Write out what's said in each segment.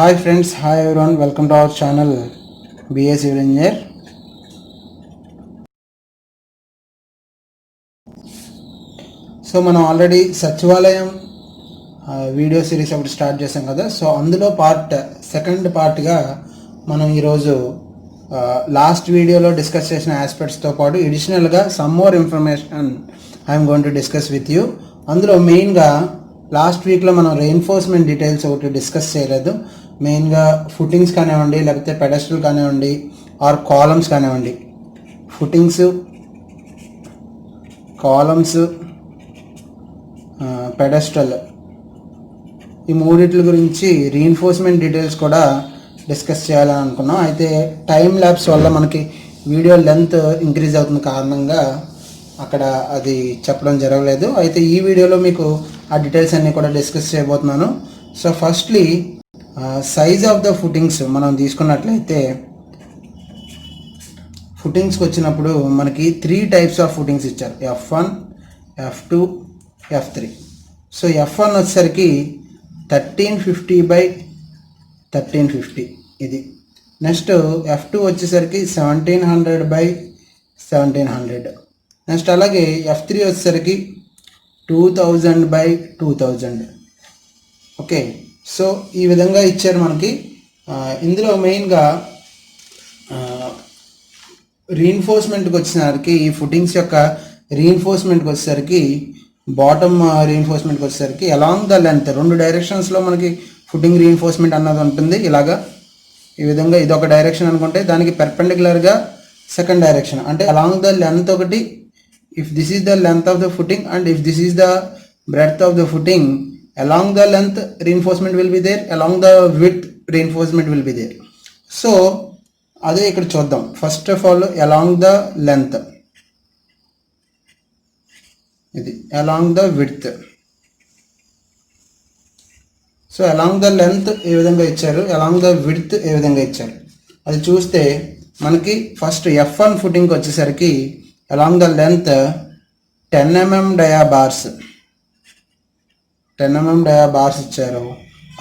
Hi friends, hi everyone, welcome to our channel BA Civil Engineer. So మనం already సచివాలయం video series ఒకటి start చేసాం కదా. So అందులో సెకండ్ పార్ట్గా మనం ఈరోజు లాస్ట్ వీడియోలో డిస్కస్ చేసిన ఆస్పెక్ట్స్తో పాటు ఎడిషనల్గా some more information I'm going to discuss with you. అందులో మెయిన్గా లాస్ట్ వీక్లో మనం రెయిన్ఫోర్స్మెంట్ డీటెయిల్స్ ఒకటి డిస్కస్ చేయలేదు. మెయిన్గా ఫుటింగ్స్ కానివ్వండి, లేకపోతే పెడస్ట్రల్ కానివ్వండి, ఆర్ కాలమ్స్ కానివ్వండి, ఫుటింగ్స్, కాలమ్స్, పెడస్ట్రల్, ఈ మూడిట్ల గురించి రీఇన్ఫోర్స్మెంట్ డీటెయిల్స్ కూడా డిస్కస్ చేయాలని అనుకున్నాం. అయితే టైం ల్యాబ్స్ వల్ల మనకి వీడియో లెంత్ ఇంక్రీజ్ అవుతున్న కారణంగా అక్కడ అది చెప్పడం జరగలేదు. అయితే ఈ వీడియోలో మీకు ఆ డీటెయిల్స్ అన్నీ కూడా డిస్కస్ చేయబోతున్నాను. So firstly size of the footings మనం తీసుకున్నట్లయితే, ఫుటింగ్స్కి వచ్చినప్పుడు మనకి 3 టైప్స్ ఆఫ్ ఫుటింగ్స్ ఇచ్చారు, F1, F2, F3. So F1 వచ్చేసరికి 1350/1350 ఇది. నెక్స్ట్ F2 వచ్చేసరికి 1700/1700. నెక్స్ట్ అలాగే F3 వచ్చేసరికి 2000/2000. ఓకే, సో ఈ విధంగా ఇచ్చారు మనకి. ఇందులో మెయిన్గా రీఇన్ఫోర్స్మెంట్కి వచ్చేసరికి, ఈ ఫుటింగ్స్ యొక్క రీఇన్ఫోర్స్మెంట్కి వచ్చేసరికి, బాటమ్ రీఇన్ఫోర్స్మెంట్కి వచ్చేసరికి అలాంగ్ ద లెంత్ 2 డైరెక్షన్స్లో మనకి ఫుటింగ్ రీఇన్ఫోర్స్మెంట్ అన్నది ఉంటుంది. ఇలాగా ఈ విధంగా ఇదొక డైరెక్షన్ అనుకుంటే, దానికి పెర్పెండిక్యులర్గా సెకండ్ డైరెక్షన్ అంటే అలాంగ్ ద లెంత్ ఒకటి. If this is the length of the footing and if this is the breadth of the footing, along the length reinforcement will be there, along the width reinforcement will be there. So అదే ఇక్కడ చూద్దాం. First of all along the length, ఇది along the width. So along the length ఏ విధంగా ఇచ్చారు, along the width ఏ విధంగా ఇచ్చారు అది చూస్తే మనకి ఫస్ట్ F1 ఫుటింగ్కి వచ్చేసరికి along the length 10 mm dia bars, 10 mm dia bars ఇచ్చారు.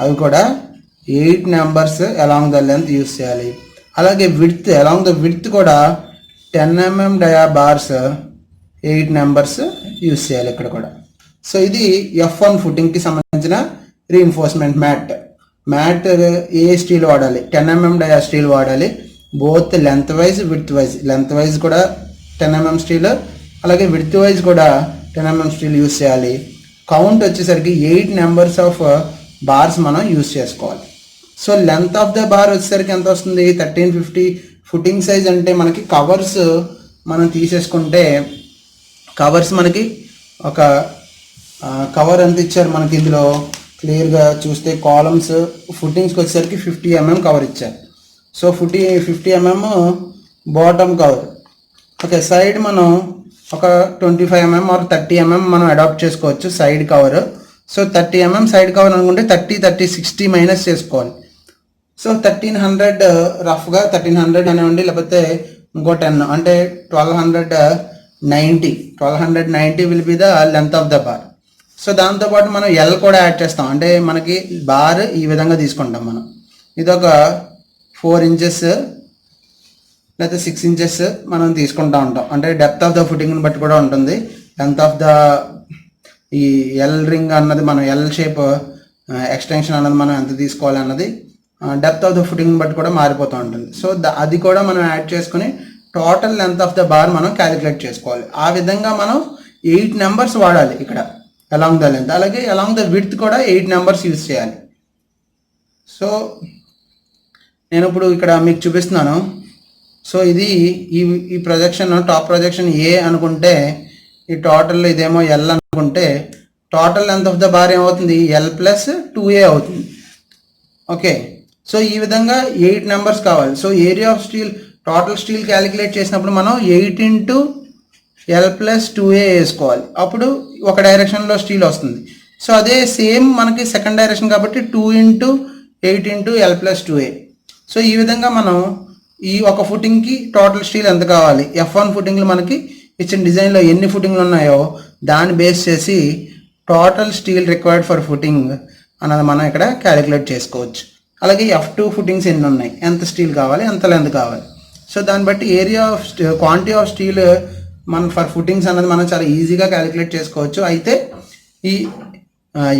అవి కూడా 8 numbers along the length use చేయాలి. అలాగే విడ్త్, అలాంగ్ ద విడ్త్ కూడా 10 mm dia bars 8 numbers use చేయాలి ఇక్కడ కూడా. సో ఇది F1 ఫుటింగ్కి సంబంధించిన రీఇన్ఫోర్స్మెంట్. మ్యాట్ ఏ స్టీల్ వాడాలి, 10 mm dia స్టీల్ వాడాలి. Both length wise, width wise. Length wise కూడా 10 mm స్టీల్, అలాగే విడ్త్ వైజ్ కూడా 10 mm స్టీల్ యూస్ చేయాలి. కౌంట్ వచ్చేసరికి 8 నెంబర్స్ ఆఫ్ బార్స్ మనం యూస్ చేసుకోవాలి. So length of the bar వచ్చేసరికి ఎంత వస్తుంది, 1350. ఫుటింగ్ సైజ్ అంటే మనకి కవర్స్ మనం తీసేసుకుంటే, కవర్స్ మనకి ఒక కవర్ ఎంత ఇచ్చారు మనకి ఇందులో క్లియర్గా చూస్తే, కాలమ్స్ ఫుటింగ్స్కి వచ్చేసరికి 50 mm కవర్ ఇచ్చారు. So 50 mm bottom cover. Okay, side మనం ఒక 25 mm ఆర్ 30 mm మనం అడాప్ట్ చేసుకోవచ్చు side cover. So 30 mm side cover అనుకుంటే 30, 60 మైనస్ చేసుకోవాలి. సో 1300 రఫ్గా 1300 అనివ్వండి, లేకపోతే ఇంకో 10 అంటే 1290 will be the length of the bar. So దాంతోపాటు మనం ఎల్ కూడా యాడ్ చేస్తాం. అంటే మనకి బార్ ఈ విధంగా తీసుకుంటాం మనం. ఇదొక 4 ఇంచెస్ లేకపోతే 6 ఇంచెస్ మనం తీసుకుంటూ ఉంటాం. అంటే డెప్త్ ఆఫ్ ద ఫుటింగ్ని బట్టి కూడా ఉంటుంది. లెంత్ ఆఫ్ ద ఈ ఎల్ రింగ్ అన్నది, మనం ఎల్ షేప్ ఎక్స్టెన్షన్ అన్నది మనం ఎంత తీసుకోవాలి అన్నది డెప్త్ ఆఫ్ ద ఫుటింగ్ని బట్టి కూడా మారిపోతూ ఉంటుంది. సో అది కూడా మనం యాడ్ చేసుకుని total length of the bar మనం క్యాలిక్యులేట్ చేసుకోవాలి. ఆ విధంగా మనం 8 నెంబర్స్ వాడాలి ఇక్కడ అలాంగ్ ద లెంత్. అలాగే అలాంగ్ ద విడ్త్ కూడా 8 నెంబర్స్ యూజ్ చేయాలి. సో నేను ఇప్పుడు ఇక్కడ మీకు చూపిస్తున్నాను. సో ఇది ఈ ప్రొజెక్షన్, టాప్ ప్రొజెక్షన్ ఏ అనుకుంటే, ఈ టోటల్ ఇదేమో ఎల్ అనుకుంటే, total length of the bar ఏమవుతుంది, L+2A అవుతుంది. ఓకే, సో ఈ విధంగా 8 నెంబర్స్ కావాలి. So area of steel, total steel calculate చేసినప్పుడు మనం 8 × L+2A వేసుకోవాలి. అప్పుడు ఒక డైరెక్షన్లో స్టీల్ వస్తుంది. సో అదే సేమ్ మనకి సెకండ్ డైరెక్షన్ కాబట్టి 2 × 8 × L+2A. సో ఈ విధంగా మనం ఈ ఒక ఫుటింగ్కి టోటల్ స్టీల్ ఎంత కావాలి, F1 ఫుటింగ్లు మనకి ఇచ్చిన డిజైన్లో ఎన్ని ఫుటింగ్లు ఉన్నాయో దాన్ని బేస్ చేసి total steel required for footing అన్నది మనం ఇక్కడ క్యాలిక్యులేట్ చేసుకోవచ్చు. అలాగే F2 ఫుటింగ్స్ ఎన్ని ఉన్నాయి, ఎంత స్టీల్ కావాలి, ఎంత లెంత్ కావాలి. సో దాన్ని బట్టి area of quantity of steel మనం ఫర్ ఫుటింగ్స్ అన్నది మనం చాలా ఈజీగా క్యాలిక్యులేట్ చేసుకోవచ్చు. అయితే ఈ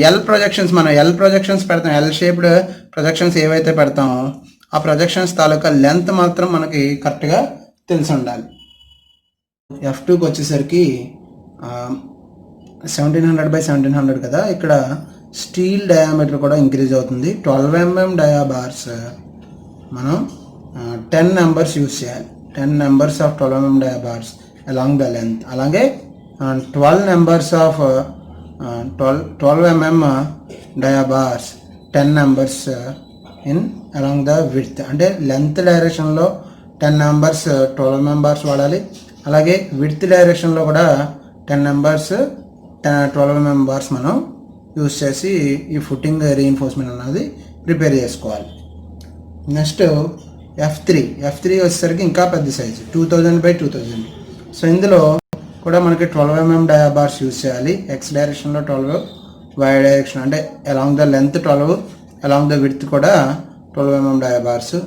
ఎల్ ప్రొజెక్షన్స్, మనం ఎల్ ప్రొజెక్షన్స్ పెడతాం, ఎల్ షేప్డ్ ప్రొజెక్షన్స్ ఏవైతే పెడతామో ఆ ప్రొజెక్షన్స్ తాలూకా లెంత్ మాత్రం మనకి కరెక్ట్గా తెలిసి ఉండాలి. F2కి వచ్చేసరికి 1700/1700 కదా, ఇక్కడ స్టీల్ డయామీటర్ కూడా ఇంక్రీజ్ అవుతుంది. 12 mm డయా బార్స్ మనం 10 నెంబర్స్ యూస్ చేయాలి. 10 numbers of 12 mm dia bars along the length. అలాగే 12 numbers of 12 mm dia bars 10 numbers in along the width. అంటే లెంత్ డైరెక్షన్లో 10 నెంబర్స్ 12 mm బార్స్ వాడాలి. అలాగే విడ్త్ డైరెక్షన్లో కూడా 10 నెంబర్స్ 12 mm బార్స్ మనం యూస్ చేసి ఈ ఫుటింగ్ రీఇన్ఫోర్స్మెంట్ అనేది ప్రిపేర్ చేసుకోవాలి. నెక్స్ట్ F3 వచ్చేసరికి ఇంకా పెద్ద సైజు 2000/2000. సో ఇందులో కూడా మనకి 12 mm డయా బార్స్ యూస్ చేయాలి. ఎక్స్ డైరెక్షన్లో 12, వై డైరెక్షన్ అంటే along the length 12, along the width కూడా 12 mm డయా బార్స్.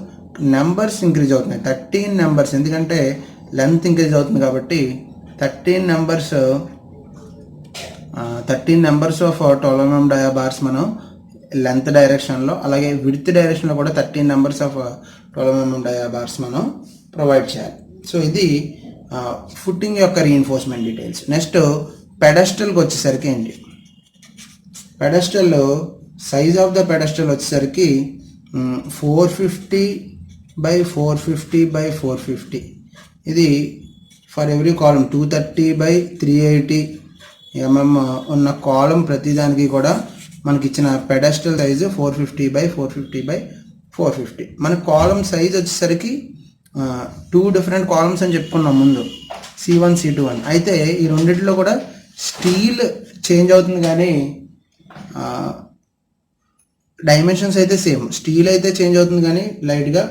నెంబర్స్ ఇంక్రీజ్ అవుతున్నాయి, 13 నెంబర్స్, ఎందుకంటే లెంత్ ఇంక్రీజ్ అవుతుంది కాబట్టి 13 numbers of 12 mm dia bars మనం లెంత్ డైరెక్షన్లో, అలాగే విడ్త్ డైరెక్షన్లో కూడా 13 numbers of 12 mm dia bars మనం ప్రొవైడ్ చేయాలి. సో ఇది ఫుటింగ్ యొక్క రీఇన్ఫోర్స్మెంట్ డీటెయిల్స్. నెక్స్ట్ పెడస్టల్కి వచ్చేసరికి ఏంటి, pedestal size of the pedestal వచ్చేసరికి 450/450/450. ఇది ఫర్ ఎవ్రీ కాలం 230/380 mm ఉన్న కాలం ప్రతిదానికి కూడా మనకి ఇచ్చిన పెడస్టల్ సైజు 450/450/450. మన కాలం సైజ్ వచ్చేసరికి 2 డిఫరెంట్ కాలమ్స్ అని చెప్పుకున్నాం ముందు, C1 C2 అని. అయితే ఈ రెండిట్లో కూడా స్టీల్ చేంజ్ అవుతుంది కానీ డైమెన్షన్స్ అయితే సేమ్. స్టీల్ అయితే చేంజ్ అవుతుంది కానీ లైట్గా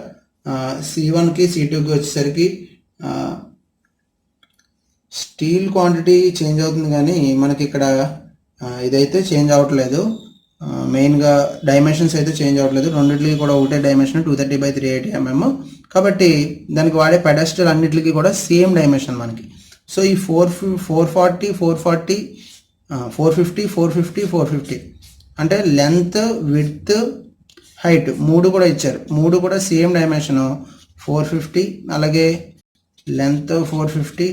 C1కి C2కి వచ్చేసరికి స్టీల్ క్వాంటిటీ చేంజ్ అవుతుంది కానీ మనకి ఇక్కడ ఇదైతే చేంజ్ అవ్వట్లేదు. మెయిన్గా డైమెన్షన్స్ అయితే చేంజ్ అవ్వట్లేదు. రెండింటికి కూడా ఒకటే డైమెన్షన్ 230/380 mm. కాబట్టి దానికి వాడే పెడస్టల్ అన్నిటికీ కూడా సేమ్ డైమెన్షన్ మనకి. సో ఈ 440, 440, 450, 450, 450 అంటే లెంత్, విడ్త్, హైట్ 3 కూడా ఇచ్చారు. 3 కూడా సేమ్ డైమెన్షన్ 450, అలాగే లెంత్ 450,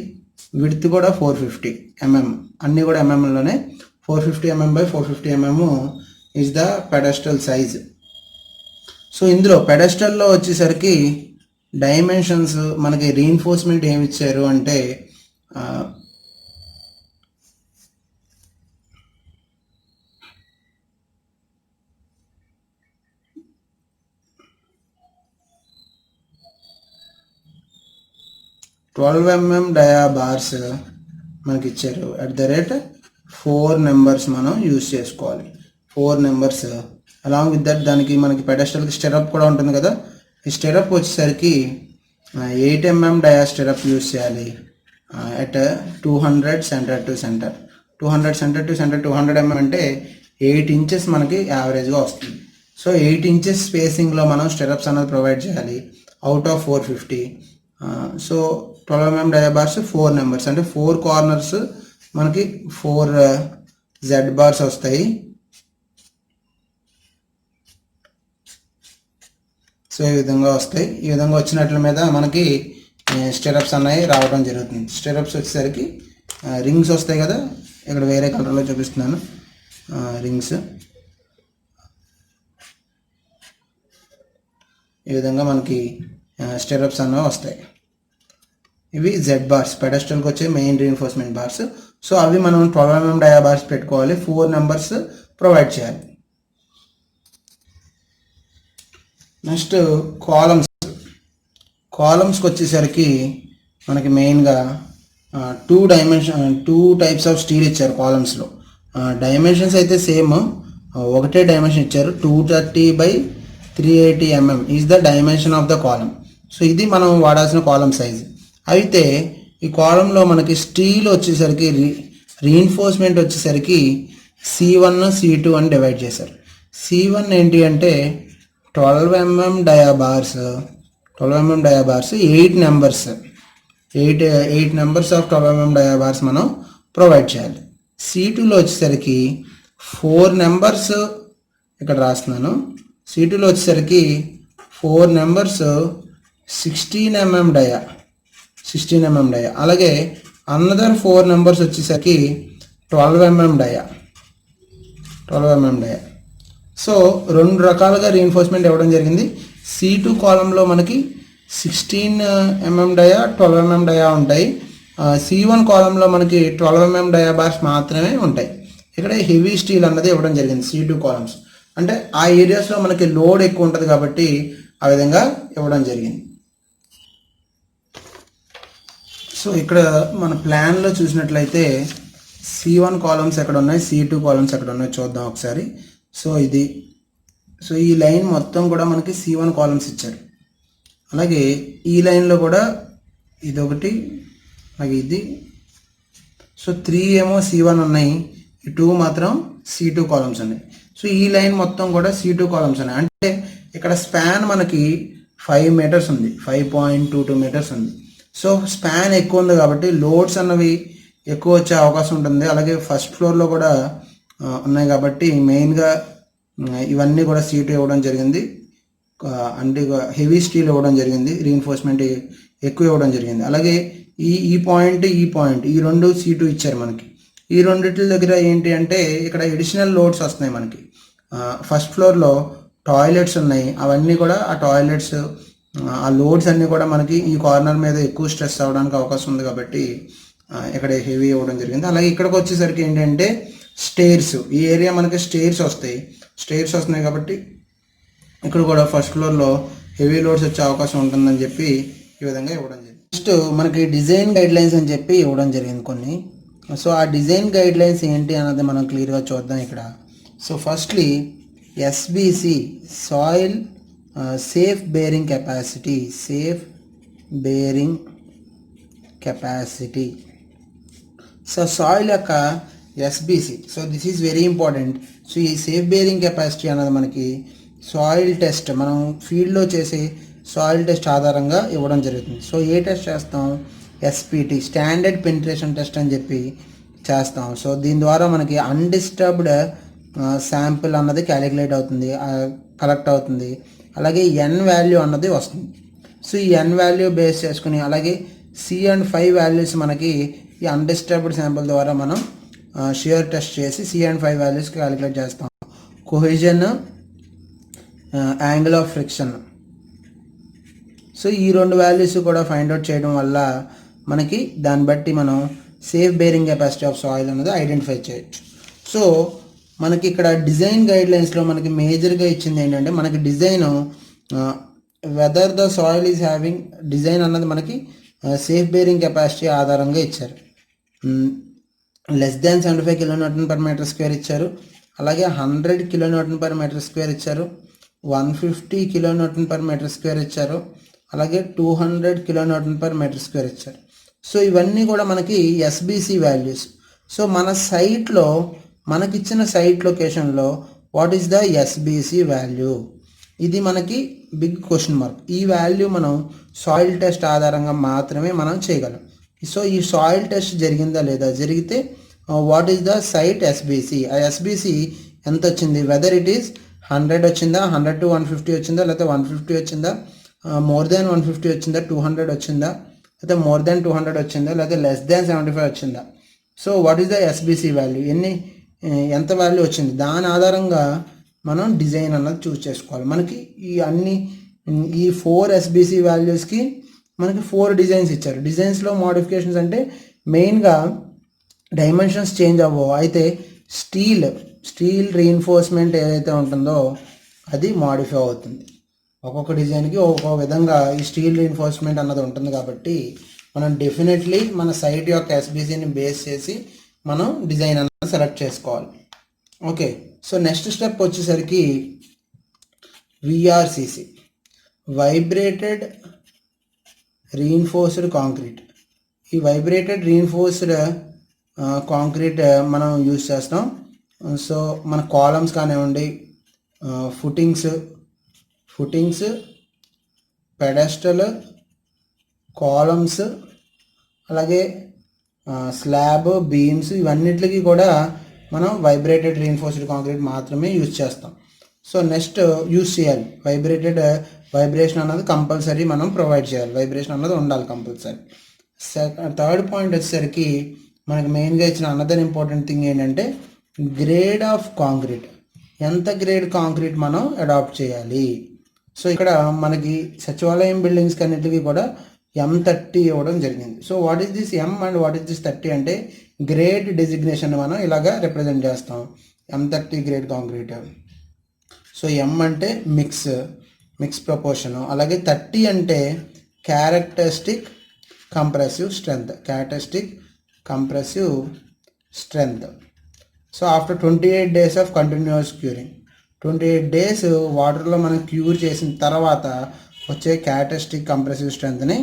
విడ్త్ కూడా 450 mm, అన్నీ కూడా mmలోనే. 450 mm/450 mm is the pedestal size. So ఇందులో పెడస్టల్లో వచ్చేసరికి డైమెన్షన్స్ మనకి రీఇన్ఫోర్స్మెంట్ ఏమి ఇచ్చారు అంటే 12 mm డయా బార్స్ మనకి ఇచ్చారు. అట్ ద రేట్ 4 నెంబర్స్ మనం యూజ్ చేసుకోవాలి. 4 నెంబర్స్ అలాంగ్ విత్ దట్ దానికి మనకి పెడస్టల్కి స్టెరప్ కూడా ఉంటుంది కదా. ఈ స్టెరప్ వచ్చేసరికి 8 mm డయా స్టెరప్ యూజ్ చేయాలి. At 200 centre to centre, 200 centre to centre, 200 mm అంటే 8 inches మనకి యావరేజ్గా వస్తుంది. సో 8 inches స్పేసింగ్లో మనం స్టెరప్స్ అనేది ప్రొవైడ్ చేయాలి out of 450. So 12 mm dia bars 4 numbers అంటే 4 కార్నర్స్ మనకి 4 Z బార్స్ వస్తాయి. సో ఈ విధంగా వస్తాయి. ఈ విధంగా వచ్చినట్ల మీద మనకి స్టెరప్స్ అన్నవి రావడం జరుగుతుంది. స్టెరప్స్ వచ్చేసరికి రింగ్స్ వస్తాయి కదా, ఇక్కడ వేరే కలర్లో చూపిస్తున్నాను రింగ్స్. ఈ విధంగా మనకి స్టెరప్స్ అన్నవి వస్తాయి. ఇవి Z బార్స్, పెడస్టల్కి వచ్చే మెయిన్ రీఇన్ఫోర్స్మెంట్ బార్స్. సో అవి మనం 12 mm డయా బార్స్ పెట్టుకోవాలి, 4 నెంబర్స్ ప్రొవైడ్ చేయాలి. నెక్స్ట్ కాలమ్స్కి వచ్చేసరికి మనకి మెయిన్గా 2 టైప్స్ ఆఫ్ స్టీల్ ఇచ్చారు కాలమ్స్లో. డైమెన్షన్స్ అయితే సేమ్, ఒకటే డైమెన్షన్ ఇచ్చారు. 230/380 mm is the dimension of the column. So ఇది మనం వాడాల్సిన కాలమ్ సైజ్. అయితే ఈ కాలంలో మనకి స్టీల్ వచ్చేసరికి రీఇన్ఫోర్స్మెంట్ వచ్చేసరికి C1 C2 అని డివైడ్ చేశారు. C1 ఏంటి అంటే 12 mm dia bars, 12 mm dia bars, 8 numbers, 8 numbers of 12 mm dia bars మనం ప్రొవైడ్ చేయాలి. C2లో వచ్చేసరికి 4 నెంబర్స్ ఇక్కడ రాస్తున్నాను. C2లో వచ్చేసరికి 4 నెంబర్స్ 16 mm డయా, 16 mm డయా, అలాగే అనదర్ 4 నెంబర్స్ వచ్చేసరికి 12 mm డయా, 12 mm డయా. సో 2 రకాలుగా రీఎన్ఫోర్స్మెంట్ ఇవ్వడం జరిగింది. C2 కాలంలో మనకి 16 mm డయా, 12 mm డయా ఉంటాయి. C1 కాలంలో మనకి 12 mm డయా బార్స్ మాత్రమే ఉంటాయి. ఇక్కడ హెవీ స్టీల్ అన్నది ఇవ్వడం జరిగింది C2 కాలమ్స్. అంటే ఆ ఏరియాస్లో మనకి లోడ్ ఎక్కువ ఉంటుంది కాబట్టి ఆ విధంగా ఇవ్వడం జరిగింది. సో ఇక్కడ మన ప్లాన్లో చూసినట్లయితే C1 కాలమ్స్ ఎక్కడ ఉన్నాయి, C2 కాలమ్స్ ఎక్కడ ఉన్నాయి చూద్దాం ఒకసారి. సో ఇది, సో ఈ లైన్ మొత్తం కూడా మనకి C1 కాలమ్స్ ఇచ్చారు. అలాగే ఈ లైన్లో కూడా ఇదొకటి, అలాగే ఇది. సో 3 ఏమో C1 ఉన్నాయి, ఈ 2 మాత్రం C2 కాలమ్స్ ఉన్నాయి. సో ఈ లైన్ మొత్తం కూడా C2 కాలమ్స్ ఉన్నాయి. అంటే ఇక్కడ స్పాన్ మనకి 5 మీటర్స్ ఉంది, 5.22 మీటర్స్ ఉంది. సో స్పాన్ ఎక్కువ ఉంది కాబట్టి లోడ్స్ అన్నవి ఎక్కువ వచ్చే అవకాశం ఉంటుంది. అలాగే ఫస్ట్ ఫ్లోర్లో కూడా ఉన్నాయి కాబట్టి మెయిన్గా ఇవన్నీ కూడా C2 ఇవ్వడం జరిగింది. అంటే హెవీ స్టీల్ ఇవ్వడం జరిగింది, రీఎన్ఫోర్స్మెంట్ ఎక్కువ ఇవ్వడం జరిగింది. అలాగే ఈ పాయింట్ ఈ రెండు C2 ఇచ్చారు మనకి. ఈ రెండిటి దగ్గర ఏంటి అంటే ఇక్కడ ఎడిషనల్ లోడ్స్ వస్తున్నాయి మనకి. ఫస్ట్ ఫ్లోర్లో టాయిలెట్స్ ఉన్నాయి, అవన్నీ కూడా ఆ టాయిలెట్స్ ఆ లోడ్స్ అన్నీ కూడా మనకి ఈ కార్నర్ మీద ఎక్కువ స్ట్రెస్ అవ్వడానికి అవకాశం ఉంది కాబట్టి ఇక్కడ హెవీ ఇవ్వడం జరిగింది. అలాగే ఇక్కడికి వచ్చేసరికి ఏంటంటే స్టేర్స్, ఈ ఏరియా మనకి స్టేర్స్ వస్తున్నాయి కాబట్టి ఇక్కడ కూడా ఫస్ట్ ఫ్లోర్లో హెవీ లోడ్స్ వచ్చే అవకాశం ఉంటుందని చెప్పి ఈ విధంగా ఇవ్వడం జరిగింది. నెక్స్ట్ మనకి డిజైన్ గైడ్ లైన్స్ అని చెప్పి ఇవ్వడం జరిగింది కొన్ని. సో ఆ డిజైన్ గైడ్ లైన్స్ ఏంటి అన్నది మనం క్లియర్గా చూద్దాం ఇక్కడ. So firstly SBC soil safe bearing capacity. So soil యొక్క SBC, so this is very important. So ఈ సేఫ్ బేరింగ్ కెపాసిటీ అన్నది మనకి సాయిల్ టెస్ట్, మనం ఫీల్డ్లో చేసే సాయిల్ టెస్ట్ ఆధారంగా ఇవ్వడం జరుగుతుంది. సో ఏ టెస్ట్ చేస్తాం, SPT స్టాండర్డ్ పెనిట్రేషన్ టెస్ట్ అని చెప్పి చేస్తాం. సో దీని ద్వారా మనకి అన్డిస్టర్బ్డ్ శాంపిల్ అన్నది క్యాలిక్యులేట్ అవుతుంది, కలెక్ట్ అవుతుంది. అలాగే N వాల్యూ అన్నది వస్తుంది. సో ఈ N వాల్యూ బేస్ చేసుకుని, అలాగే C అండ్ 5 వాల్యూస్ మనకి ఈ అన్డిస్టర్బ్డ్ శాంపిల్ ద్వారా మనం షియర్ టెస్ట్ చేసి C అండ్ 5 వాల్యూస్ క్యాలిక్యులేట్ చేస్తాం. కొహెజన్, యాంగిల్ ఆఫ్ ఫ్రిక్షన్. సో ఈ 2 వాల్యూస్ కూడా ఫైండ్ అవుట్ చేయడం వల్ల మనకి దాన్ని బట్టి మనం safe bearing capacity of soil అనేది ఐడెంటిఫై చేయొచ్చు. సో మనకి ఇక్కడ డిజైన్ గైడ్ లైన్స్లో మనకి మేజర్గా ఇచ్చింది ఏంటంటే మనకి design whether the soil is having, design అన్నది మనకి సేఫ్ బేరింగ్ కెపాసిటీ ఆధారంగా ఇచ్చారు. లెస్ దాన్ 75 kN/m² ఇచ్చారు. అలాగే 100 kN/m² ఇచ్చారు, 150 kN/m² ఇచ్చారు, అలాగే 200 kN/m² ఇచ్చారు. సో ఇవన్నీ కూడా మనకి SBC వాల్యూస్. సో మన సైట్లో, మనకిచ్చిన సైట్ లొకేషన్లో what is the SBC value, ఇది మనకి బిగ్ క్వశ్చన్ మార్క్. ఈ వాల్యూ మనం సాయిల్ టెస్ట్ ఆధారంగా మాత్రమే మనం చేయగలం. సో ఈ సాయిల్ టెస్ట్ జరిగిందా లేదా, జరిగితే what is the site SBC, ఆ SBC ఎంత వచ్చింది, వెదర్ ఇట్ ఈస్ 100 వచ్చిందా, 100 to 150 వచ్చిందా, లేకపోతే 150 వచ్చిందా, మోర్ దాన్ 150 వచ్చిందా, 200 వచ్చిందా, లేకపోతే మోర్ దాన్ 200 వచ్చిందా, లేకపోతే లెస్ దాన్ 75 వచ్చిందా. So what is the SBC value, ఎంత వాల్యూ వచ్చింది, దాని ఆధారంగా మనం డిజైన్ అన్నది చూస్ చేసుకోవాలి. మనకి ఈ 4 SBC వాల్యూస్కి మనకి 4 డిజైన్స్ ఇచ్చారు. డిజైన్స్లో మోడిఫికేషన్స్ అంటే మెయిన్గా డైమెన్షన్స్ చేంజ్ అవ్వవు, అయితే స్టీల్ రీఎన్ఫోర్స్మెంట్ ఏదైతే ఉంటుందో అది మోడిఫై అవుతుంది. ఒక్కొక్క డిజైన్కి ఒక్కొక్క విధంగా ఈ స్టీల్ రీఎన్ఫోర్స్మెంట్ అన్నది ఉంటుంది కాబట్టి మనం డెఫినెట్లీ మన సైట్ యొక్క SBCని బేస్ చేసి మనం డిజైన్ అన్నది సెలెక్ట్ చేసుకోవాలి. ఓకే, సో నెక్స్ట్ స్టెప్ వచ్చేసరికి VRCC, వైబ్రేటెడ్ రీఎన్ఫోర్స్డ్ కాంక్రీట్. ఈ వైబ్రేటెడ్ రీఎన్ఫోర్స్డ్ కాంక్రీట్ మనం యూజ్ చేస్తాం. సో మన కాలమ్స్ కానివ్వండి, ఫుటింగ్స్, పెడెస్టల్, కాలమ్స్, అలాగే స్లాబ్, బీమ్స్, ఇవన్నిటికి కూడా మనం వైబ్రేటెడ్ రీఇన్ఫోర్స్డ్ కాంక్రీట్ మాత్రమే యూజ్ చేస్తాం. సో నెక్స్ట్ యూజ్ చేయాలి వైబ్రేషన్ అన్నది కంపల్సరీ మనం ప్రొవైడ్ చేయాలి, వైబ్రేషన్ అన్నది ఉండాలి కంపల్సరీ. థర్డ్ పాయింట్ వచ్చేసరికి మనకి మెయిన్గా ఇచ్చిన అనదర్ ఇంపార్టెంట్ థింగ్ ఏంటంటే గ్రేడ్ ఆఫ్ కాంక్రీట్. ఎంత గ్రేడ్ కాంక్రీట్ మనం అడాప్ట్ చేయాలి. సో ఇక్కడ మనకి సచివాలయం బిల్డింగ్స్కి అన్నిటికీ కూడా M30 ఇవ్వడం జరిగింది. So what is this M and what is this 30 అంటే గ్రేడ్ డెసిగ్నేషన్ మనం ఇలాగా రిప్రజెంట్ చేస్తాం. M30 grade concrete. So M అంటే మిక్స్ ప్రపోర్షన్, అలాగే 30 అంటే characteristic compressive strength. So after 28 days of continuous curing, 28 days వాటర్లో మనం క్యూర్ చేసిన తర్వాత వచ్చే క్యారెక్టరిస్టిక్ కంప్రెసివ్ స్ట్రెంగ్త్ని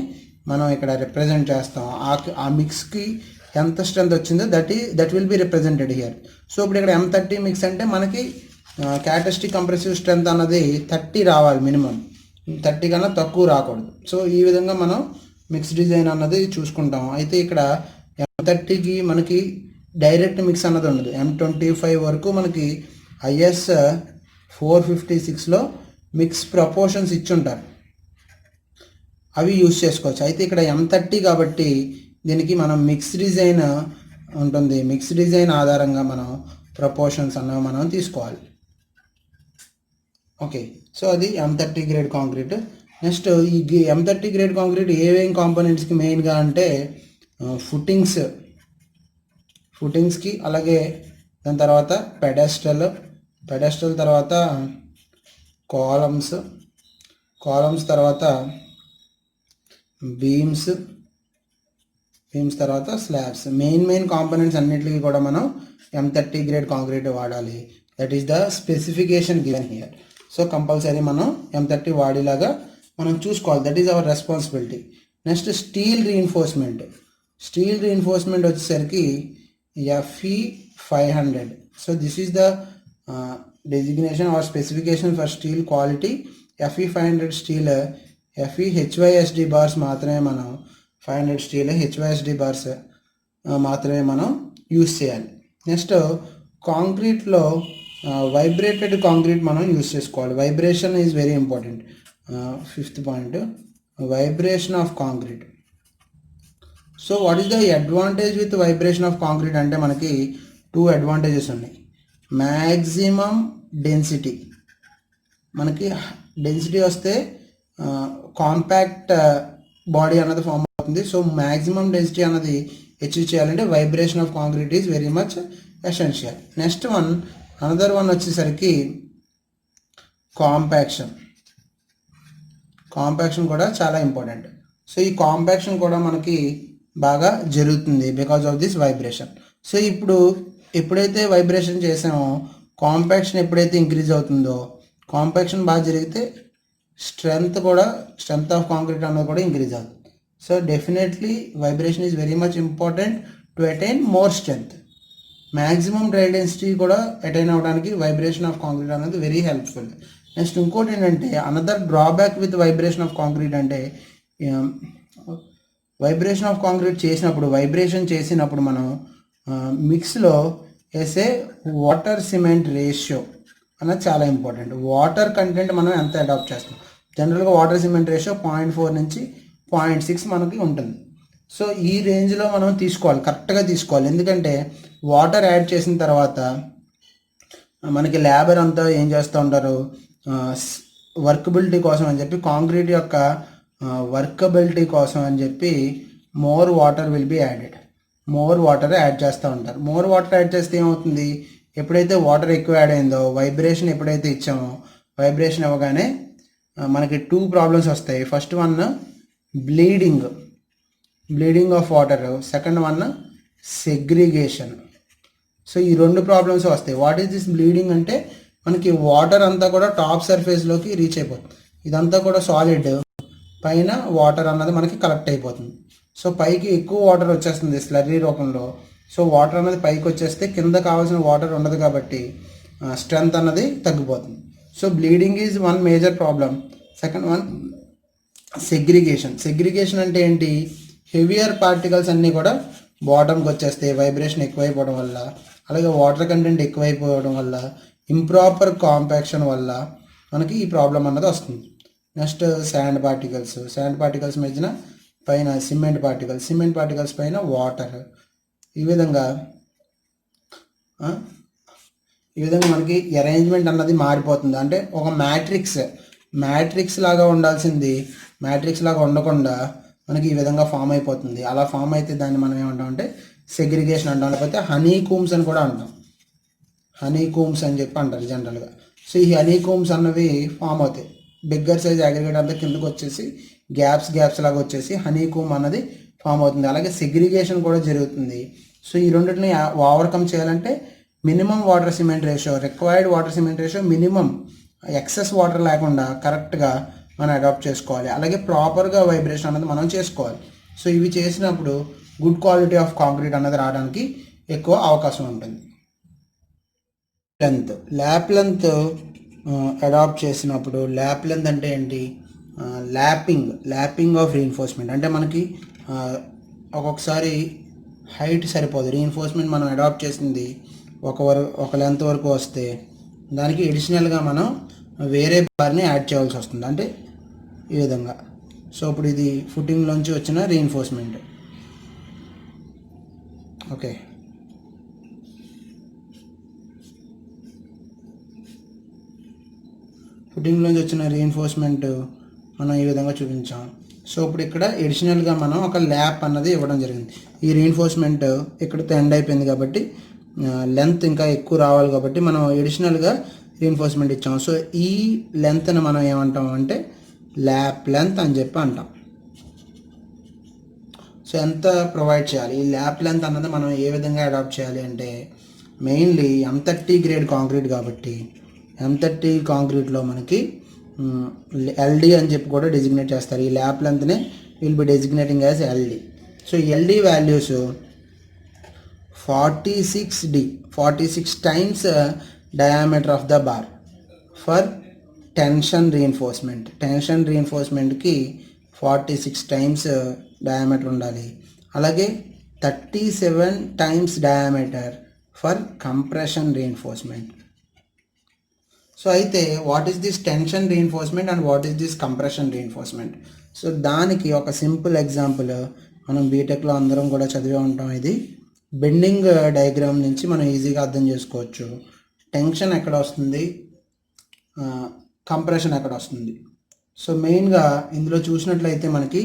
మనం ఇక్కడ రిప్రజెంట్ చేస్తాం. ఆ మిక్స్కి ఎంత స్ట్రెంత్ వచ్చిందో that will be represented here. So ఇప్పుడు ఇక్కడ M30 మిక్స్ అంటే మనకి క్యారెక్టరిస్టిక్ కంప్రెసివ్ స్ట్రెంత్ అన్నది 30 రావాలి, మినిమం 30 కన్నా తక్కువ రాకూడదు. సో ఈ విధంగా మనం మిక్స్ డిజైన్ అన్నది చూసుకుంటాం. అయితే ఇక్కడ M30కి మనకి డైరెక్ట్ మిక్స్ అన్నది ఉండదు. M25 వరకు మనకి IS 456లో మిక్స్ ప్రపోర్షన్స్ ఇచ్చుంటారు, అవి యూజ్ చేసుకోవచ్చు. అయితే ఇక్కడ M30 కాబట్టి దీనికి మనం మిక్స్ డిజైన్ ఉంటుంది. మిక్స్ డిజైన్ ఆధారంగా మనం ప్రపోర్షన్స్ అన్నవి మనం తీసుకోవాలి. ఓకే, సో అది M30 గ్రేడ్ కాంక్రీట్. నెక్స్ట్ ఈ M30 గ్రేడ్ కాంక్రీట్ ఏమేం కాంపోనెంట్స్కి మెయిన్గా అంటే ఫుటింగ్స్కి, అలాగే దాని తర్వాత పెడెస్టల్ తర్వాత కాలమ్స్ తర్వాత బీమ్స్ తర్వాత స్లాబ్స్. మెయిన్ కాంపోనెంట్స్ అన్నిటికీ కూడా మనం M30 గ్రేడ్ కాంక్రీట్ వాడాలి. That is the specification given here. So compulsory మనం M30 వాడేలాగా మనం చూసుకోవాలి. That is our responsibility. Next steel reinforcement వచ్చేసరికి FE 500. So this is the designation or specification for steel quality. FE 500 steel, FE HYSD bars మాత్రమే మనం 500 steel HYSD bars మాత్రమే మనం use చేయాలి. నెక్స్ట్ కాంక్రీట్లో వైబ్రేటెడ్ కాంక్రీట్ మనం యూస్ చేసుకోవాలి. Vibration is very important. Fifth point, vibration of concrete. So what is the advantage with vibration of concrete అంటే మనకి 2 advantages ఉన్నాయి. మ్యాక్సిమం డెన్సిటీ, మనకి డెన్సిటీ వస్తే కాంపాక్ట్ బాడీ అన్నది ఫామ్ అవుతుంది. సో మ్యాక్సిమం డెన్సిటీ అన్నది అచీవ్ చేయాలంటే vibration of concrete is very much essential. Next another one వచ్చేసరికి కాంపాక్షన్ కూడా చాలా ఇంపార్టెంట్. సో ఈ కాంపాక్షన్ కూడా మనకి బాగా జరుగుతుంది because of this vibration. So ఎప్పుడైతే వైబ్రేషన్ చేసామో కాంపాక్షన్ ఎప్పుడైతే ఇంక్రీజ్ అవుతుందో, కాంపాక్షన్ బాగా జరిగితే స్ట్రెంగ్త్ ఆఫ్ కాంక్రీట్ అన్నది కూడా ఇంక్రీజ్ అవుతుంది. So definitely vibration is very much important to attain more strength. Maximum dry density కూడా అటైన్ అవ్వడానికి వైబ్రేషన్ ఆఫ్ కాంక్రీట్ అనేది వెరీ హెల్ప్ఫుల్. నెక్స్ట్ ఇంకోటి ఏంటంటే another drawback with vibration of concrete అంటే vibration of concrete చేసినప్పుడు మనం మిక్స్లో వేసే వాటర్ సిమెంట్ రేషియో అన్నది చాలా ఇంపార్టెంట్. వాటర్ కంటెంట్ మనం ఎంత అడాప్ట్ చేస్తాం. జనరల్గా వాటర్ సిమెంట్ రేషియో 0.4 నుంచి 0.6 మనకి ఉంటుంది. సో ఈ రేంజ్లో మనం కరెక్ట్గా తీసుకోవాలి. ఎందుకంటే వాటర్ యాడ్ చేసిన తర్వాత మనకి లేబర్ అంతా ఏం చేస్తూ ఉంటారు, వర్కబిలిటీ కోసం అని చెప్పి, కాంక్రీట్ యొక్క వర్కబిలిటీ కోసం అని చెప్పి more water will be added. More water add చేస్తూ ఉంటారు. మోర్ వాటర్ యాడ్ చేస్తే ఏమవుతుంది, ఎప్పుడైతే వాటర్ ఎక్కువ యాడ్ అయిందో, వైబ్రేషన్ ఎప్పుడైతే ఇచ్చామో, వైబ్రేషన్ ఇవ్వగానే మనకి 2 ప్రాబ్లమ్స్ వస్తాయి. First one bleeding of water, second one segregation. So ఈ 2 ప్రాబ్లమ్స్ వస్తాయి. వాట్ ఈస్ దిస్ బ్లీడింగ్ అంటే మనకి వాటర్ అంతా కూడా టాప్ సర్ఫేస్లోకి రీచ్ అయిపోతుంది. ఇదంతా కూడా సాలిడ్, పైన వాటర్ అన్నది మనకి కలెక్ట్ అయిపోతుంది. సో పైకి ఎక్కువ వాటర్ వచ్చేస్తుంది స్లర్రీ రూపంలో. సో వాటర్ అన్నది పైకి వచ్చేస్తే కింద కావాల్సిన వాటర్ ఉండదు కాబట్టి స్ట్రెంగ్త్ అన్నది తగ్గిపోతుంది. So bleeding is one major problem. Second one segregation అంటే ఏంటి, హెవియర్ పార్టికల్స్ అన్నీ కూడా బాటమ్కి వచ్చేస్తాయి వైబ్రేషన్ ఎక్కువైపోవడం వల్ల, అలాగే వాటర్ కంటెంట్ ఎక్కువైపోవడం వల్ల, ఇంప్రాపర్ కాంపాక్షన్ వల్ల మనకి ఈ ప్రాబ్లం అన్నది వస్తుంది. నెక్స్ట్ శాండ్ పార్టికల్స్ మధ్యన పైన సిమెంట్ పార్టికల్స్ పైన వాటర్. ఈ విధంగా మనకి అరేంజ్మెంట్ అన్నది మారిపోతుంది. అంటే ఒక మ్యాట్రిక్స్ లాగా ఉండాల్సింది మ్యాట్రిక్స్ లాగా ఉండకుండా మనకి ఈ విధంగా ఫామ్ అయిపోతుంది. అలా ఫామ్ అయితే దాన్ని మనం ఏమంటాం అంటే సెగ్రిగేషన్ అంటాం, లేకపోతే హనీ కూమ్స్ అని కూడా అంటాం. హనీ కూమ్స్ అని చెప్పి అంటారు జనరల్గా. సో ఈ హనీ కూమ్స్ అన్నవి ఫామ్ అవుతాయి. బిగ్గర్ సైజ్ అగ్రిగేట్ అంతా కిందకు వచ్చేసి గ్యాప్స్ లాగా వచ్చేసి హనీ కూమ్ అన్నది ఫామ్ అవుతుంది. అలాగే సెగ్రిగేషన్ కూడా జరుగుతుంది. సో ఈ రెండింటిని ఓవర్కమ్ చేయాలంటే minimum required water cement ratio minimum, excess water లేకుండా కరెక్ట్గా మనం అడాప్ట్ చేసుకోవాలి. అలాగే ప్రాపర్గా వైబ్రేషన్ అనేది మనం చేసుకోవాలి. సో ఇవి చేసినప్పుడు గుడ్ క్వాలిటీ ఆఫ్ కాంక్రీట్ అన్నది రావడానికి ఎక్కువ అవకాశం ఉంటుంది. ల్యాప్ లెంత్ అడాప్ట్ చేసినప్పుడు, ల్యాప్ లెంత్ అంటే ఏంటి, ల్యాపింగ్ ఆఫ్ రీఎన్ఫోర్స్మెంట్. అంటే మనకి ఒక్కొక్కసారి హైట్ సరిపోదు, రీఎన్ఫోర్స్మెంట్ మనం అడాప్ట్ చేసింది ఒక లెంత్ వరకు వస్తే దానికి ఎడిషనల్గా మనం వేరే బార్ని యాడ్ చేయాల్సి వస్తుంది. అంటే ఈ విధంగా. సో ఇప్పుడు ఇది ఫుటింగ్లోంచి వచ్చిన రీఎన్ఫోర్స్మెంట్. ఓకే, ఫుటింగ్లోంచి వచ్చిన రీఎన్ఫోర్స్మెంట్ మనం ఈ విధంగా చూపించాం. సో ఇప్పుడు ఇక్కడ ఎడిషనల్గా మనం ఒక ల్యాప్ అన్నది ఇవ్వడం జరిగింది. ఈ రీఎన్ఫోర్స్మెంట్ ఇక్కడితో ఎండ్ అయిపోయింది కాబట్టి లెంత్ ఇంకా ఎక్కువ రావాలి కాబట్టి మనం ఎడిషనల్గా రీఎన్ఫోర్స్మెంట్ ఇచ్చాం. సో ఈ లెంత్ని మనం ఏమంటాం అంటే ల్యాప్ లెంత్ అని చెప్పి అంటాం. సో ఎంత ప్రొవైడ్ చేయాలి, ఈ ల్యాప్ లెంత్ అన్నది మనం ఏ విధంగా అడాప్ట్ చేయాలి అంటే మెయిన్లీ M30 గ్రేడ్ కాంక్రీట్ కాబట్టి M30 కాంక్రీట్లో మనకి LD అని చెప్పి కూడా డెసిగ్నేట్ చేస్తారు. ఈ ల్యాప్ లెంత్ని will be designating as LD. So LD values 46 times diameter of the bar for tension రీఎన్ఫోర్స్మెంట్కి 46 టైమ్స్ డయామీటర్ ఉండాలి. అలాగే 37 times diameter for compression reinforcement. So అయితే what is this tension reinforcement and what is this compression reinforcement? So దానికి ఒక simple example మనం బీటెక్లో అందరం కూడా చదివే ఉంటాం. ఇది బెండింగ్ డయాగ్రామ్ నుంచి మనం ఈజీగా అర్థం చేసుకోవచ్చు. టెన్షన్ ఎక్కడ వస్తుంది, కంప్రెషన్ ఎక్కడ వస్తుంది. సో మెయిన్గా ఇందులో చూసినట్లయితే మనకి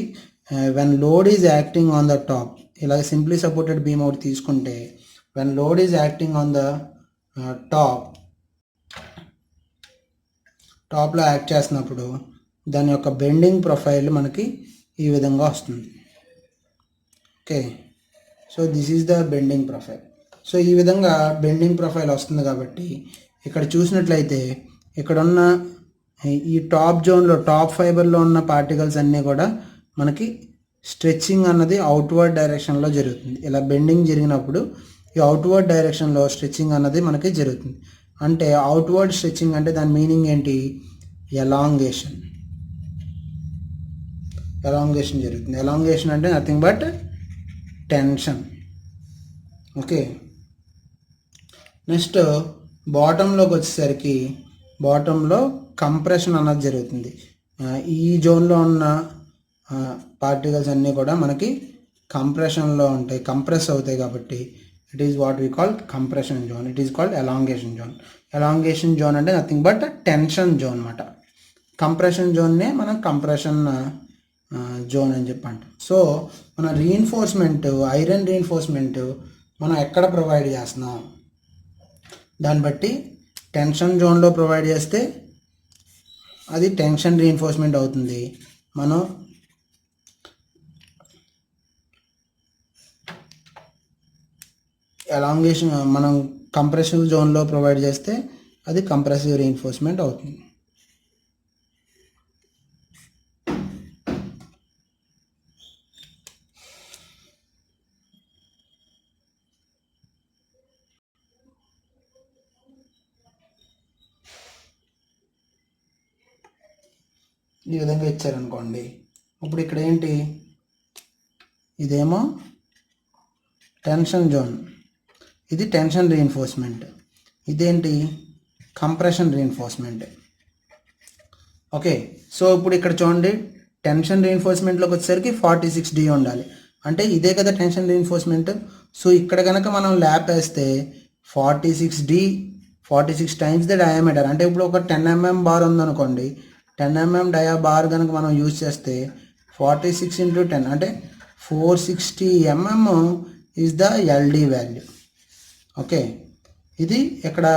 when load is acting on the top, ఇలాగ సింప్లీ సపోర్టెడ్ బీమ్ ఒకటి తీసుకుంటే when load is acting on the టాప్లో యాక్ట్ చేసినప్పుడు దాని యొక్క బెండింగ్ ప్రొఫైల్ మనకి ఈ విధంగా వస్తుంది. Okay, so this is the bending profile. So ఈ విధంగా బెండింగ్ ప్రొఫైల్ వస్తుంది కాబట్టి ఇక్కడ చూసినట్లయితే ఇక్కడున్న ఈ టాప్ ఫైబర్లో ఉన్న పార్టికల్స్ అన్నీ కూడా మనకి స్ట్రెచ్చింగ్ అన్నది అవుట్వర్డ్ డైరెక్షన్లో జరుగుతుంది. ఇలా బెండింగ్ జరిగినప్పుడు ఈ అవుట్వర్డ్ డైరెక్షన్లో స్ట్రెచ్చింగ్ అన్నది మనకి జరుగుతుంది. అంటే అవుట్వర్డ్ స్ట్రెచ్చింగ్ అంటే దాని మీనింగ్ ఏంటి, ఎలాంగేషన్ జరుగుతుంది. ఎలాంగేషన్ అంటే nothing but tension. Okay, next బాటంలోకి వచ్చేసరికి బాటంలో కంప్రెషన్ అన్నది జరుగుతుంది. ఈ జోన్లో ఉన్న పార్టికల్స్ అన్నీ కూడా మనకి కంప్రెషన్లో ఉంటాయి, కంప్రెస్ అవుతాయి కాబట్టి it is what we call compression zone. It is called elongation zone అంటే నథింగ్ బట్ టెన్షన్ జోన్ అన్నమాట. కంప్రెషన్ జోన్నే మనం కంప్రెషన్ జోన్ అని చెప్పి అంటాం. సో మన రీఎన్ఫోర్స్మెంట్, ఐరన్ రీఎన్ఫోర్స్మెంట్ మనం ఎక్కడ ప్రొవైడ్ చేస్తున్నాం దాన్ని బట్టి టెన్షన్ జోన్లో ప్రొవైడ్ చేస్తే అది టెన్షన్ రీఎన్ఫోర్స్మెంట్ అవుతుంది. మనం ఎలాంగేషన్ మనం కంప్రెసివ్ జోన్లో ప్రొవైడ్ చేస్తే అది కంప్రెసివ్ రీఎన్ఫోర్స్మెంట్ అవుతుంది. ఈ విధంగా ఇచ్చారనుకోండి. ఇప్పుడు ఇక్కడ ఏంటి, ఇదేమో టెన్షన్ జోన్, ఇది టెన్షన్ రీఎన్ఫోర్స్మెంట్, ఇదేంటి కంప్రెషన్ రీఎన్ఫోర్స్మెంట్. ఓకే, సో ఇప్పుడు ఇక్కడ చూడండి, టెన్షన్ రీఎన్ఫోర్స్మెంట్లోకి వచ్చేసరికి 46D ఉండాలి. అంటే ఇదే కదా టెన్షన్ రీఎన్ఫోర్స్మెంట్. సో ఇక్కడ కనుక మనం ల్యాప్ వేస్తే 46 టైమ్స్ ద డయామీటర్. అంటే ఇప్పుడు ఒక 10 mm బార్ ఉందనుకోండి, 10 mm డయా బార్ కనుక మనం యూజ్ చేస్తే 46 × 10 అంటే 460 mm is the LD value. Okay, ఇది ఇక్కడ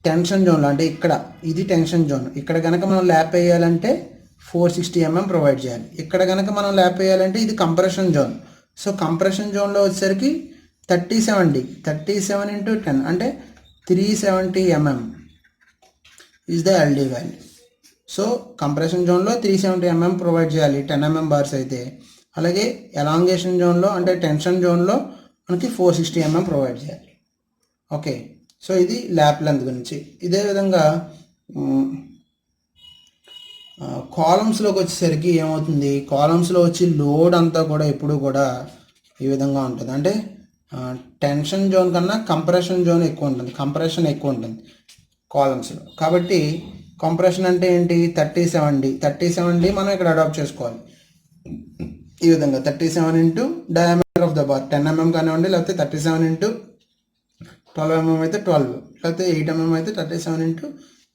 టెన్షన్ జోన్లో, అంటే ఇక్కడ ఇది టెన్షన్ జోన్. ఇక్కడ కనుక మనం ల్యాప్ వేయాలంటే 460 mm ప్రొవైడ్ చేయాలి. ఇక్కడ కనుక మనం ల్యాప్ వేయాలంటే ఇది కంప్రెషన్ జోన్. సో కంప్రెషన్ జోన్లో వచ్చేసరికి 37 × 10 అంటే 370 mm is the LD value. So compression జోన్లో 370 mm ప్రొవైడ్ చేయాలి 10 mm బార్స్ అయితే. అలాగే ఎలాంగేషన్ జోన్లో అంటే టెన్షన్ జోన్లో మనకి 460 mm ప్రొవైడ్ చేయాలి. ఓకే, సో ఇది ల్యాప్ లెంత్ గురించి. ఇదే విధంగా కాలమ్స్లోకి వచ్చేసరికి ఏమవుతుంది, కాలమ్స్లో వచ్చి లోడ్ అంతా కూడా ఎప్పుడు కూడా ఈ విధంగా ఉంటుంది. అంటే టెన్షన్ జోన్ కన్నా కంప్రెషన్ జోన్ ఎక్కువ ఉంటుంది, కంప్రెషన్ ఎక్కువ ఉంటుంది కాలమ్స్లో. కాబట్టి కంప్రెషన్ అంటే ఏంటి, 37D మనం ఇక్కడ అడాప్ట్ చేసుకోవాలి. ఈ విధంగా 37 × diameter of the bar, 10 mm కానివ్వండి, లేకపోతే 37 × 12 mm అయితే 12, లేకపోతే 8 mm అయితే 37 ×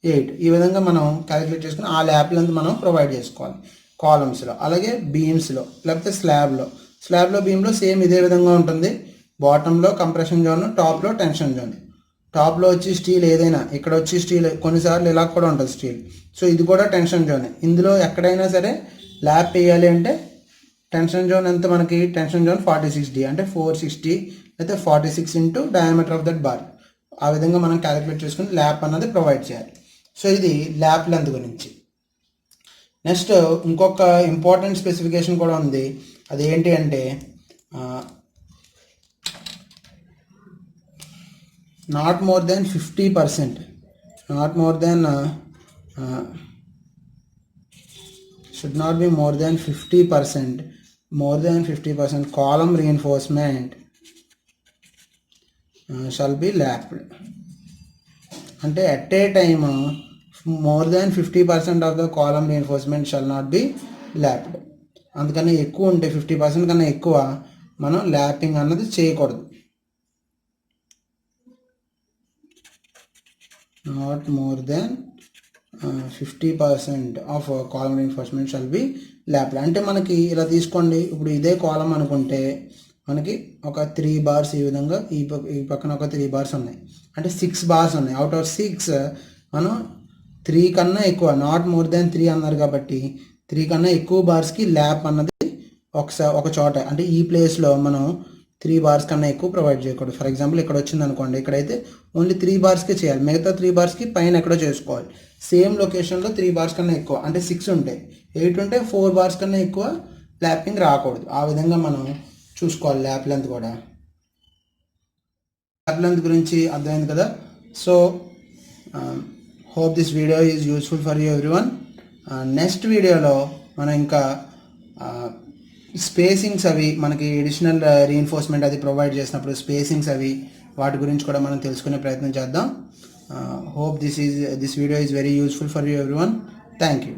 8. ఈ విధంగా మనం క్యాలిక్యులేట్ చేసుకుని ఆ ల్యాప్ లెంత్ మనం ప్రొవైడ్ చేసుకోవాలి కాలమ్స్లో. అలాగే బీమ్స్లో లేకపోతే స్లాబ్లో బీమ్లో సేమ్ ఇదే విధంగా ఉంటుంది. బాటంలో కంప్రెషన్ జోన్, టాప్లో టెన్షన్ జోన్. టాప్లో వచ్చి స్టీల్ ఏదైనా, ఇక్కడ వచ్చి స్టీల్, కొన్నిసార్లు ఇలా కూడా ఉంటుంది స్టీల్. సో ఇది కూడా టెన్షన్ జోనే. ఇందులో ఎక్కడైనా సరే ల్యాప్ వేయాలి అంటే టెన్షన్ జోన్ ఎంత మనకి, టెన్షన్ జోన్ 46D అంటే 460 అయితే 46 × డయామీటర్ ఆఫ్ దట్ బార్. ఆ విధంగా మనం క్యాలిక్యులేట్ చేసుకుని ల్యాప్ అన్నది ప్రొవైడ్ చేయాలి. సో ఇది ల్యాప్ లెంత్ గురించి. నెక్స్ట్ ఇంకొక ఇంపార్టెంట్ స్పెసిఫికేషన్ కూడా ఉంది. అది ఏంటి అంటే not more then 50%, not more then should not be more then 50% column reinforcement shall be lapped. అంటే at a time more than 50% of the column reinforcement shall not be lapped. అందుకని ఎక్కువ ఉంటే 50% కన్నా ఎక్కువ మనం ల్యాపింగ్ అన్నది చేయకూడదు. Not more then 50% of column reinforcement shall be lapped. అంటే మనకి ఇలా తీసుకోండి, ఇప్పుడు ఇదే కాలమ్ అనుకుంటే మనకి ఒక 3 బార్స్ ఈ విధంగా ఈ పక్కన ఒక 3 బార్స్ ఉన్నాయి, అంటే 6 బార్స్ ఉన్నాయి. అవుట్ ఆఫ్ 6 మనం 3 కన్నా ఎక్కువ, నాట్ మోర్ దెన్ 3 అన్నారు కాబట్టి 3 కన్నా ఎక్కువ బార్స్కి ల్యాప్ అన్నది ఒక చోట, అంటే ఈ ప్లేస్లో మనం 3 బార్స్ కన్నా ఎక్కువ ప్రొవైడ్ చేయకూడదు. ఫర్ ఎగ్జాంపుల్ ఇక్కడ వచ్చింది అనుకోండి, ఇక్కడైతే ఓన్లీ 3 బార్స్కే చేయాలి, మిగతా 3 బార్స్కి పైన ఎక్కడో చేసుకోవాలి. సేమ్ లొకేషన్లో 3 బార్స్ కన్నా ఎక్కువ, అంటే 6 ఉంటాయి, 8 ఉంటే 4 బార్స్ కన్నా ఎక్కువ ల్యాపింగ్ రాకూడదు. ఆ విధంగా మనం చూసుకోవాలి ల్యాప్ లెంత్ కూడా. ల్యాప్ లెంత్ గురించి అర్థమైంది కదా. So hope this video is useful for you everyone. Next వీడియోలో మనం ఇంకా స్పేసింగ్స్ అవి మనకి ఎడిషనల్ రీఎన్ఫోర్స్మెంట్ అది ప్రొవైడ్ చేసినప్పుడు స్పేసింగ్స్ అవి వాటి గురించి కూడా మనం తెలుసుకునే ప్రయత్నం చేద్దాం. Hope this video is very useful for you everyone. Thank you.